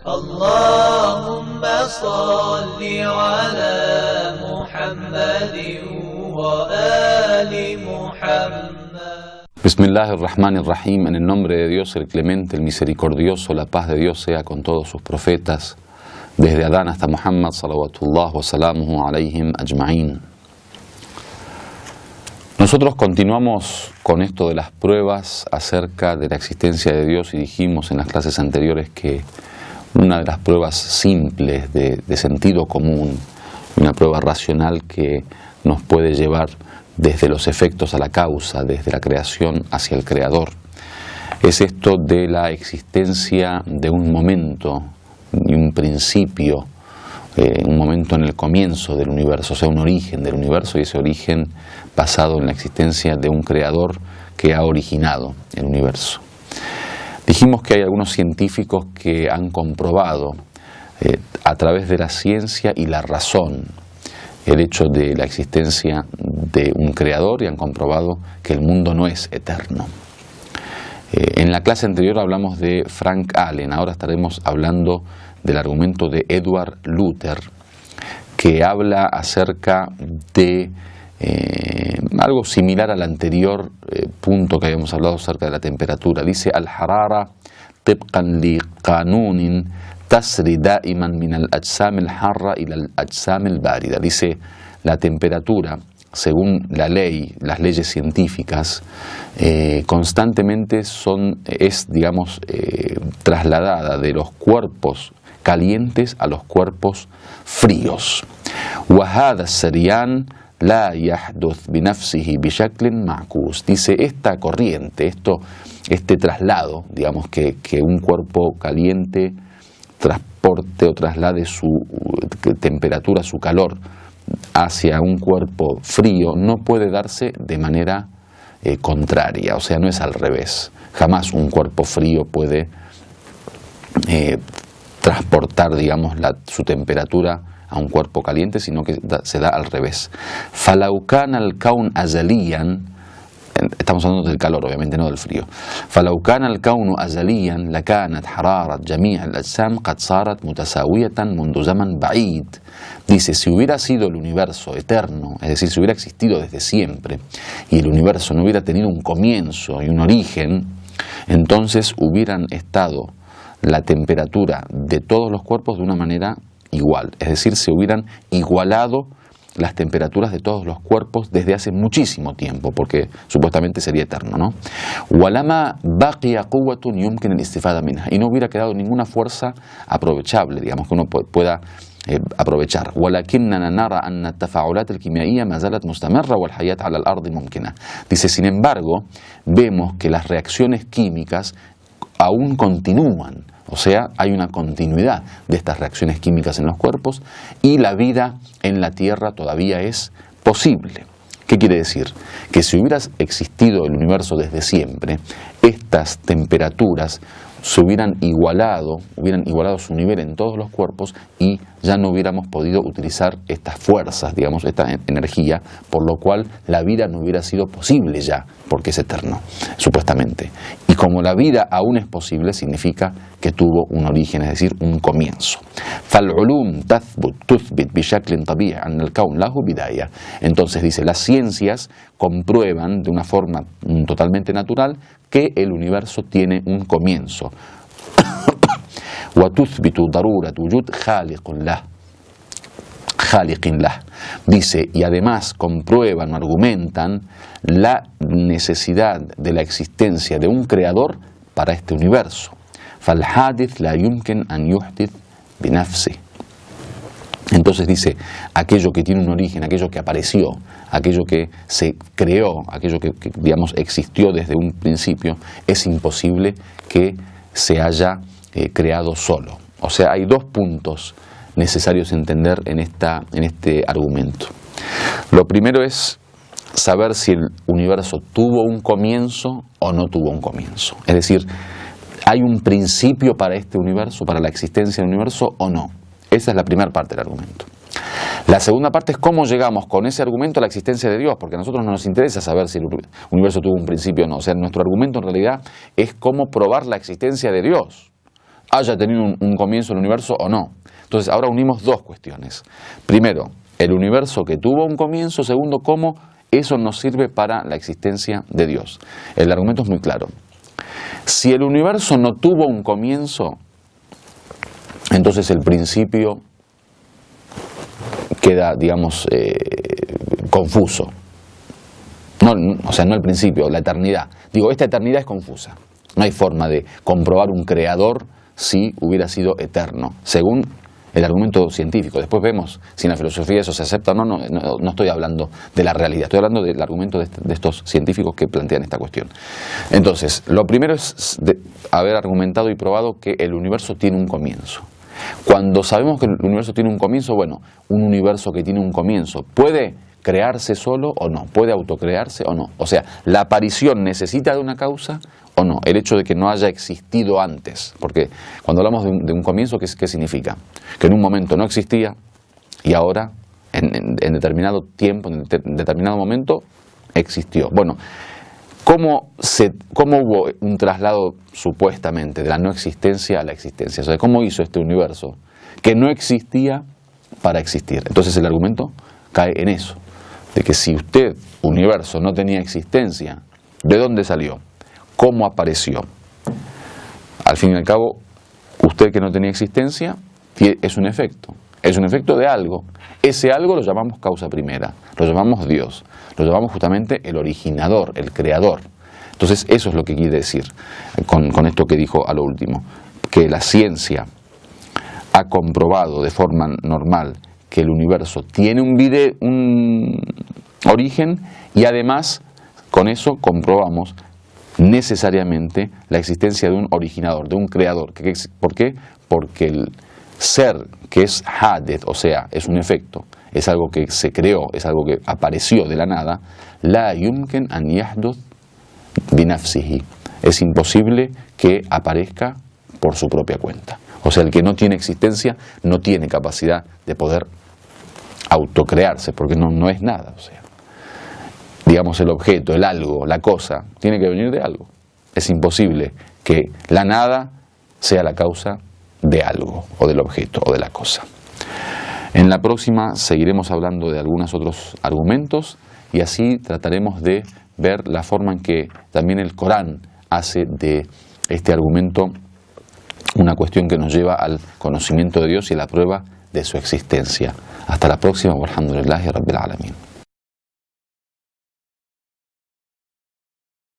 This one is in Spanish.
اللهم صل على محمد وآل محمد. Bismillahirrahmanirrahim, en el nombre de Dios, el clemente, el misericordioso, la paz de Dios sea con todos sus profetas, desde Adán hasta Muhammad, salawatullah wa salamuhu alayhim ajma'in. Nosotros continuamos con esto de las pruebas acerca de la existencia de Dios y dijimos en las clases anteriores que una de las pruebas simples de sentido común, una prueba racional que nos puede llevar desde los efectos a la causa, desde la creación hacia el creador, es esto de la existencia de un momento y un principio, un momento en el comienzo del universo, o sea, un origen del universo, y ese origen basado en la existencia de un creador que ha originado el universo. Dijimos que hay algunos científicos que han comprobado a través de la ciencia y la razón el hecho de la existencia de un creador y han comprobado que el mundo no es eterno. En la clase anterior hablamos de Frank Allen, ahora estaremos hablando del argumento de Edward Luther, que habla acerca de algo similar al anterior punto que habíamos hablado acerca de la temperatura. Dice: al-harara tibqan li qanunin tasri da'iman min al-ajsam al-harra ila al-ajsam al-barida. Dice, la temperatura, según la ley, las leyes científicas, constantemente es trasladada de los cuerpos calientes a los cuerpos fríos. Wa hadha as-saryan la yahduth bi nafsihi bi shaklin ma'kus. Dice, esta corriente, este traslado, digamos que un cuerpo caliente transporte o traslade su temperatura, su calor hacia un cuerpo frío, no puede darse de manera contraria, o sea, no es al revés. Jamás un cuerpo frío puede transportar, digamos, su temperatura a un cuerpo caliente, sino que se da al revés. Falau kana al-kawn azaliyan, estamos hablando del calor, obviamente, no del frío. فلو كان الكون أزليا لكانت حرارة جميع الأجسام قد صارت متساوية منذ زمن بعيد. Dice, si hubiera sido el universo eterno, es decir, si hubiera existido desde siempre y el universo no hubiera tenido un comienzo y un origen, entonces hubieran estado la temperatura de todos los cuerpos de una manera igual, es decir, se hubieran igualado las temperaturas de todos los cuerpos desde hace muchísimo tiempo, porque supuestamente sería eterno, ¿no? Walama baqiya quwwatun yumkin al-istifada minha, y no hubiera quedado ninguna fuerza aprovechable, digamos, que uno pueda aprovechar. Walakinna nara anna at-tafa'ulat al-kimyaiya ma zalat mustamirra wal hayat 'ala al-ardi mumkina. Dice, sin embargo, vemos que las reacciones químicas aún continúan. O sea, hay una continuidad de estas reacciones químicas en los cuerpos y la vida en la Tierra todavía es posible. ¿Qué quiere decir? Que si hubiera existido el universo desde siempre, estas temperaturas se hubieran igualado su nivel en todos los cuerpos y ya no hubiéramos podido utilizar estas fuerzas, digamos, esta energía, por lo cual la vida no hubiera sido posible ya, porque es eterno, supuestamente. Y como la vida aún es posible, significa que tuvo un origen, es decir, un comienzo. Entonces dice, las ciencias comprueban de una forma totalmente natural que el universo tiene un comienzo. Dice, y además comprueban o argumentan la necesidad de la existencia de un creador para este universo. Entonces dice, aquello que tiene un origen, aquello que apareció, aquello que se creó, aquello que digamos existió desde un principio, es imposible que se haya creado solo. O sea, hay dos puntos necesarios entender en este argumento. Lo primero es saber si el universo tuvo un comienzo o no tuvo un comienzo. Es decir, ¿hay un principio para este universo, para la existencia del universo o no? Esa es la primera parte del argumento. La segunda parte es cómo llegamos con ese argumento a la existencia de Dios, porque a nosotros no nos interesa saber si el universo tuvo un principio o no. O sea, nuestro argumento en realidad es cómo probar la existencia de Dios. haya tenido un comienzo el universo o no. Entonces ahora unimos dos cuestiones. Primero, el universo que tuvo un comienzo. Segundo, cómo eso nos sirve para la existencia de Dios. El argumento es muy claro. Si el universo no tuvo un comienzo, entonces el principio queda, digamos, confuso. No, o sea, no el principio, la eternidad. Digo, esta eternidad es confusa. No hay forma de comprobar un creador si hubiera sido eterno, según el argumento científico. Después vemos si en la filosofía eso se acepta o no. No estoy hablando de la realidad, estoy hablando del argumento de estos científicos que plantean esta cuestión. Entonces, lo primero es haber argumentado y probado que el universo tiene un comienzo. Cuando sabemos que el universo tiene un comienzo, bueno, un universo que tiene un comienzo puede crearse solo o no, puede autocrearse o no. O sea, la aparición necesita de una causa o no, el hecho de que no haya existido antes. Porque cuando hablamos de un comienzo, ¿qué significa? Que en un momento no existía y ahora, en determinado tiempo, en determinado momento, existió. Bueno, ¿cómo hubo un traslado supuestamente de la no existencia a la existencia? O sea, ¿cómo hizo este universo que no existía para existir? Entonces el argumento cae en eso, de que si usted, universo, no tenía existencia, ¿de dónde salió? ¿Cómo apareció? Al fin y al cabo, usted que no tenía existencia es un efecto de algo. Ese algo lo llamamos causa primera, lo llamamos Dios, lo llamamos justamente el originador, el creador. Entonces eso es lo que quiere decir con esto que dijo a lo último, que la ciencia ha comprobado de forma normal que el universo tiene un origen y además con eso comprobamos necesariamente la existencia de un originador, de un creador. ¿Por qué? Porque el ser que es hadeth, o sea, es un efecto, es algo que se creó, es algo que apareció de la nada, la yumken an yahduth binafsihi, es imposible que aparezca por su propia cuenta. O sea, el que no tiene existencia no tiene capacidad de poder autocrearse, porque no es nada. O sea, digamos, el objeto, el algo, la cosa, tiene que venir de algo. Es imposible que la nada sea la causa de algo, o del objeto, o de la cosa. En la próxima seguiremos hablando de algunos otros argumentos y así trataremos de ver la forma en que también el Corán hace de este argumento una cuestión que nos lleva al conocimiento de Dios y a la prueba de su existencia. Hasta la próxima. Walhamdulillahi Rabbil Alamin.